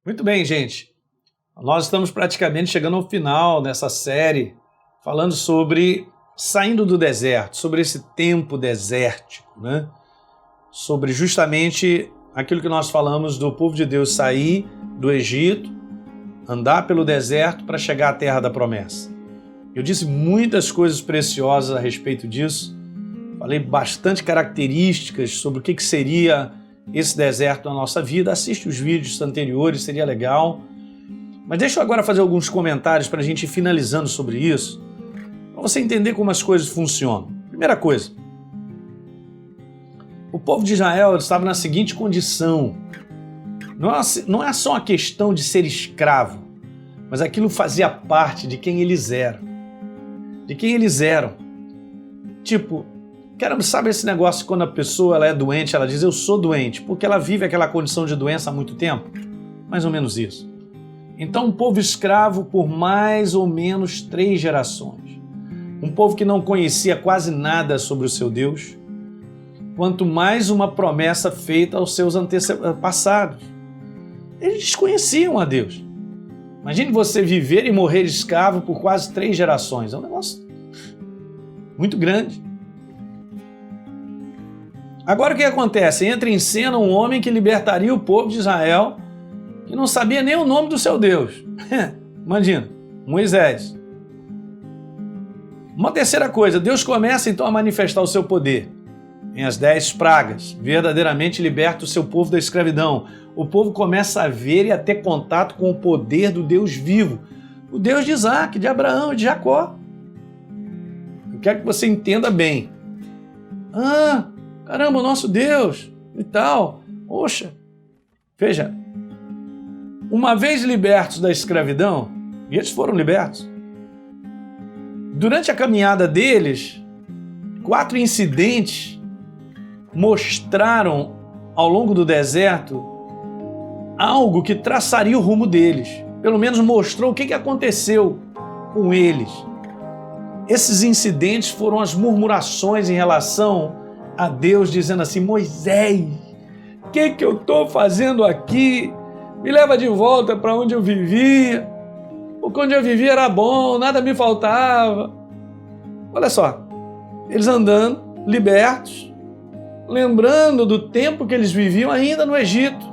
Muito bem, gente. Nós estamos praticamente chegando ao final dessa série, falando sobre saindo do deserto, sobre esse tempo desértico, né? Sobre justamente aquilo que nós falamos do povo de Deus sair do Egito, andar pelo deserto para chegar à terra da promessa. Eu disse muitas coisas preciosas a respeito disso, falei bastante características sobre o que seria esse deserto na nossa vida. Assiste os vídeos anteriores, seria legal. Mas deixa eu agora fazer alguns comentários para a gente ir finalizando sobre isso, para você entender como as coisas funcionam. Primeira coisa, o povo de Israel estava na seguinte condição: não é só uma questão de ser escravo, mas aquilo fazia parte de quem eles eram. De quem eles eram. Tipo, caramba, sabe esse negócio quando a pessoa ela é doente, ela diz eu sou doente, porque ela vive aquela condição de doença há muito tempo? Mais ou menos isso. Então, um povo escravo por mais ou menos 3 gerações. Um povo que não conhecia quase nada sobre o seu Deus, quanto mais uma promessa feita aos seus antepassados. Eles desconheciam a Deus. Imagine você viver e morrer escravo por quase 3 gerações. É um negócio muito grande. Agora o que acontece? Entra em cena um homem que libertaria o povo de Israel, que não sabia nem o nome do seu Deus. Imagina, Moisés. Uma terceira coisa, Deus começa então a manifestar o seu poder. Em as 10 pragas, verdadeiramente liberta o seu povo da escravidão. O povo começa a ver e a ter contato com o poder do Deus vivo. O Deus de Isaac, de Abraão e de Jacó. Eu quero que você entenda bem. Caramba, o nosso Deus e tal. Poxa, veja, uma vez libertos da escravidão, e eles foram libertos, durante a caminhada deles, 4 incidentes mostraram ao longo do deserto algo que traçaria o rumo deles. Pelo menos mostrou o que aconteceu com eles. Esses incidentes foram as murmurações em relação a Deus, dizendo assim: Moisés, o que eu estou fazendo aqui? Me leva de volta para onde eu vivia. Porque onde eu vivia era bom, nada me faltava. Olha só, eles andando, libertos, lembrando do tempo que eles viviam ainda no Egito.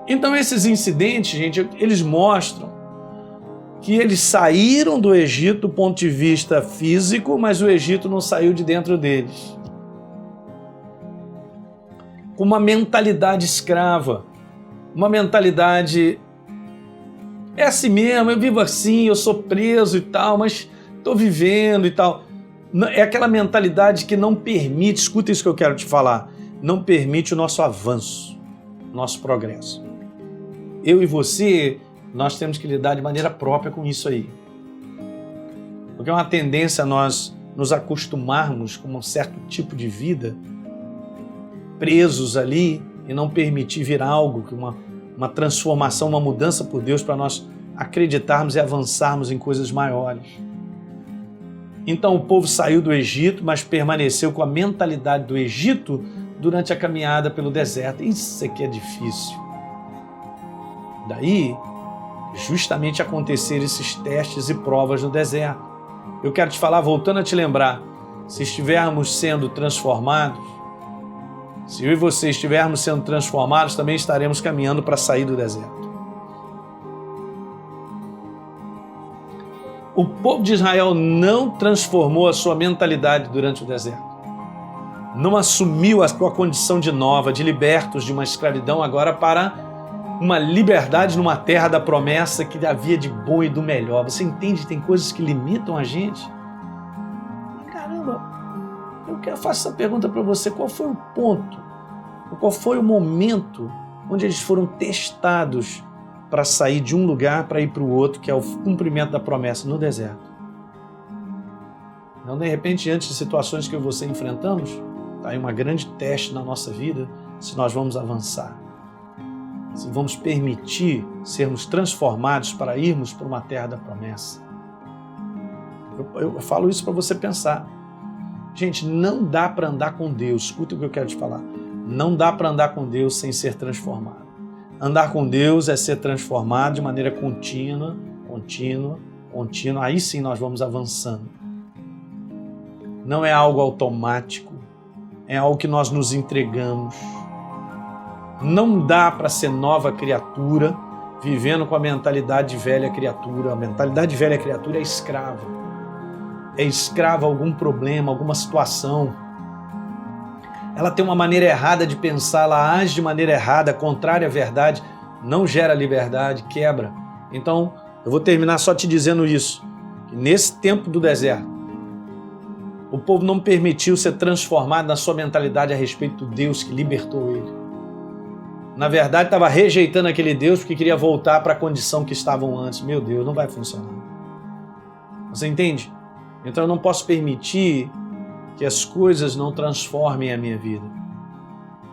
Então esses incidentes, gente, eles mostram que eles saíram do Egito do ponto de vista físico, mas o Egito não saiu de dentro deles. Com uma mentalidade escrava, uma mentalidade, é assim mesmo, eu vivo assim, eu sou preso e tal, mas estou vivendo e tal. É aquela mentalidade que não permite, escuta isso que eu quero te falar, não permite o nosso avanço, o nosso progresso. Eu e você, nós temos que lidar de maneira própria com isso aí. Porque é uma tendência a nós nos acostumarmos com um certo tipo de vida, presos ali, e não permitir vir algo, uma transformação, uma mudança por Deus para nós acreditarmos e avançarmos em coisas maiores. Então o povo saiu do Egito, mas permaneceu com a mentalidade do Egito durante a caminhada pelo deserto. Isso aqui é difícil. Daí, justamente acontecer esses testes e provas no deserto. Eu quero te falar, voltando a te lembrar, se estivermos sendo transformados, se eu e você estivermos sendo transformados, também estaremos caminhando para sair do deserto. O povo de Israel não transformou a sua mentalidade durante o deserto. Não assumiu a sua condição de nova, de libertos de uma escravidão agora para uma liberdade numa terra da promessa que havia de bom e do melhor. Você entende? Tem coisas que limitam a gente. Caramba, eu faço essa pergunta para você. Qual foi o ponto? Qual foi o momento onde eles foram testados para sair de um lugar para ir para o outro, que é o cumprimento da promessa no deserto? Então, de repente, diante de situações que eu e você enfrentamos, está aí uma grande teste na nossa vida, se nós vamos avançar. Se vamos permitir sermos transformados para irmos para uma terra da promessa. Eu falo isso para você pensar. Gente, não dá para andar com Deus. Escuta o que eu quero te falar. Não dá para andar com Deus sem ser transformado. Andar com Deus é ser transformado de maneira contínua, aí sim nós vamos avançando. Não é algo automático, é algo que nós nos entregamos. Não dá para ser nova criatura vivendo com a mentalidade de velha criatura. A mentalidade de velha criatura é escrava. É escrava a algum problema, alguma situação. Ela tem uma maneira errada de pensar, ela age de maneira errada, contrária à verdade, não gera liberdade, quebra. Então, eu vou terminar só te dizendo isso, que nesse tempo do deserto, o povo não permitiu ser transformado na sua mentalidade a respeito do Deus que libertou ele. Na verdade, estava rejeitando aquele Deus porque queria voltar para a condição que estavam antes. Meu Deus, não vai funcionar. Você entende? Então eu não posso permitir que as coisas não transformem a minha vida.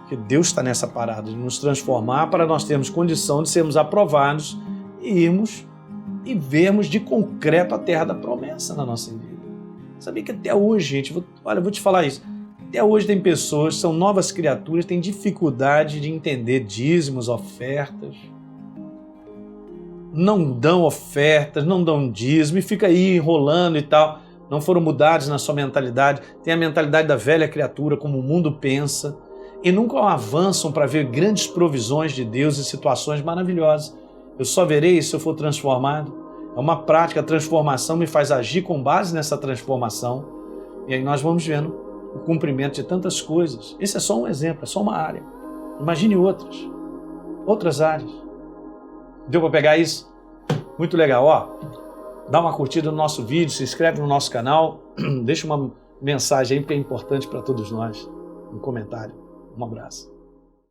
Porque Deus está nessa parada de nos transformar para nós termos condição de sermos aprovados e irmos e vermos de concreto a terra da promessa na nossa vida. Sabia que até hoje, gente, eu vou te falar isso, até hoje tem pessoas, são novas criaturas, têm dificuldade de entender dízimos, ofertas, não dão ofertas, não dão dízimo e fica aí enrolando e tal. Não foram mudados na sua mentalidade, tem a mentalidade da velha criatura, como o mundo pensa, e nunca avançam para ver grandes provisões de Deus e situações maravilhosas. Eu só verei se eu for transformado. É uma prática, a transformação me faz agir com base nessa transformação, e aí nós vamos vendo o cumprimento de tantas coisas. Esse é só um exemplo, é só uma área. Imagine outras áreas. Deu para pegar isso? Muito legal, ó. Dá uma curtida no nosso vídeo, se inscreve no nosso canal, deixa uma mensagem aí que é importante para todos nós, no comentário. Um abraço.